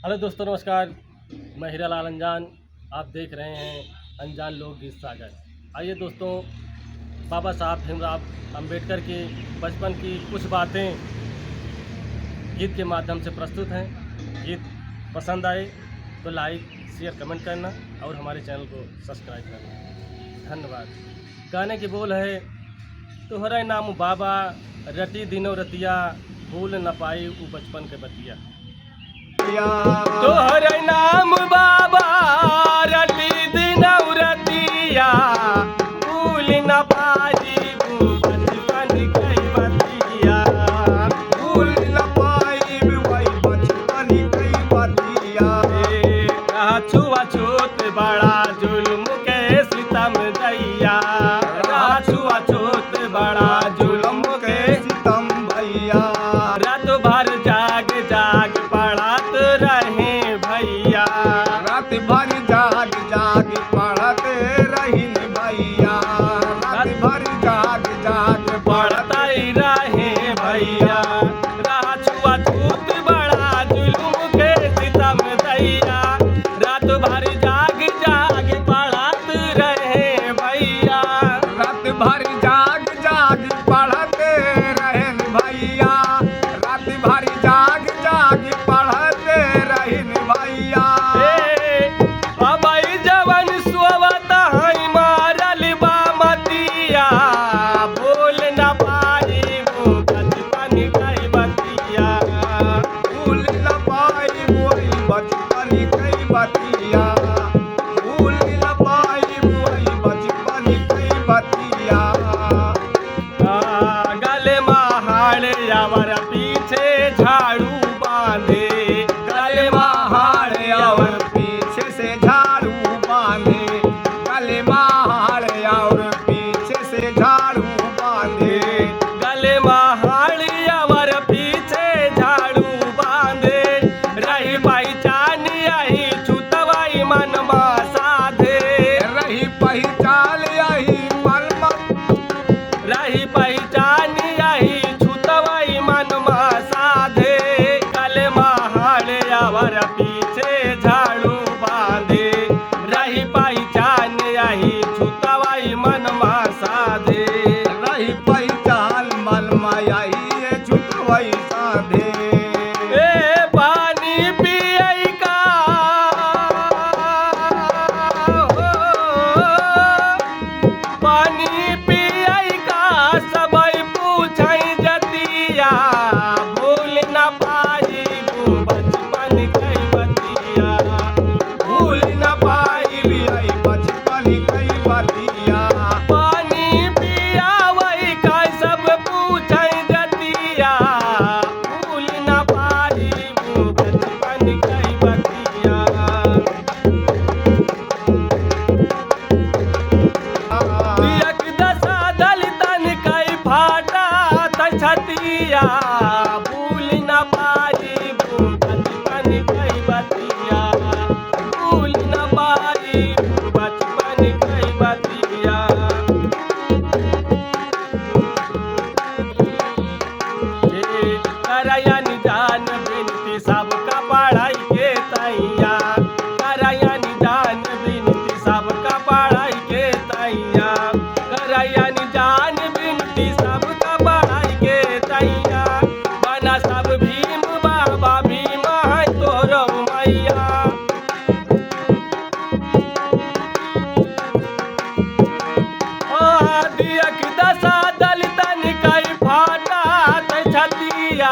Hello दोस्तों, नमस्कार। मैं हीरालाल अनजान। आप देख रहे हैं अनजान लोकगीत सागर। आइए दोस्तों, बाबा साहब भीमराव अंबेडकर की बचपन की कुछ बातें गीत के माध्यम से प्रस्तुत हैं। गीत पसंद आए तो लाइक, शेयर, कमेंट करना और हमारे चैनल को सब्सक्राइब करना। धन्यवाद। गाने की बोल है, तोहरा नाम बाबा रटी दिनों रतिया, भूल न पाई उ बचपन के बतिया। तोहर नाम बाबा रटी दिनों रतिया, भूल न पाई उ बचपन के बतिया। भूल न पाई वही बचपन की बतिया। छुआछूत बड़ा जुल्म के सितम दैया, छुआछूत बड़ा जुल्म के सितम भैया। रात भर जाग जाग पढ़त रहे भैया, रात भर जाग जाग पढ़ते रहिन भैया। रात भर जाग जाग पढ़ता ही रहे भैया। छुआछूत बड़ा जुल्म के सितम दैया, रात भर जाग जाग पढ़त रहे भैया। रात भर जाग जाग पढ़ते रहन भैया। रात भर जाग जाग पढ़ते रहन भैया। बाबाई जवन सोवत हई मारल बा मतिया, भूल न पाई वो बचपन की बतिया। भूल न पाई वही बचपन की बतिया। भूल न पाई वही बचपन की बतिया। गले महाड़ यावर पीछे झाड़ू बांधे, गले महाड़ यावर और पीछे से झाड़ू बांधे। गले महाड़ और पीछे से झाड़ू बांधे। गले महाड़ यावर पीछे झाड़ू बांधे। रही पहचान यही छुतवाई मनमा साधे, रही पहचान यही मलमा। रही पहचान यही छुतवाई मनमा साधे। गले महाड़ यावर पीछे झाड़ू बांधे, रही पहचान यही छुतवाई मनमा साधे। रही पहचान मलमा यही छुटवई साधे। ए पानी पियई का हो, पानी पियई का सबई पूछई जतिया, भूल न पाई वो बचपन की बतिया। भूल न पाई यही बचपन की बतिया। पानी पियावई का सब पूछई जतिया, भूल न पाई वो बचपन की बतिया। दियक दशा दलितन कई फाटा त छतिया, भूल न पाई वो बचपन की बतिया। भूल न पाई वो बचपन की बतिया। करयन जान बिनती सबका पढ़ाई के तैया, करयन जान बिनती सबका पढ़ाई के तैया। करयन जान बिनती सबका पढ़ाई के तैया। बना सब भीम बाबा भीम है तोरो मैया। दियक दशा दलितन कई फाटा त छतिया,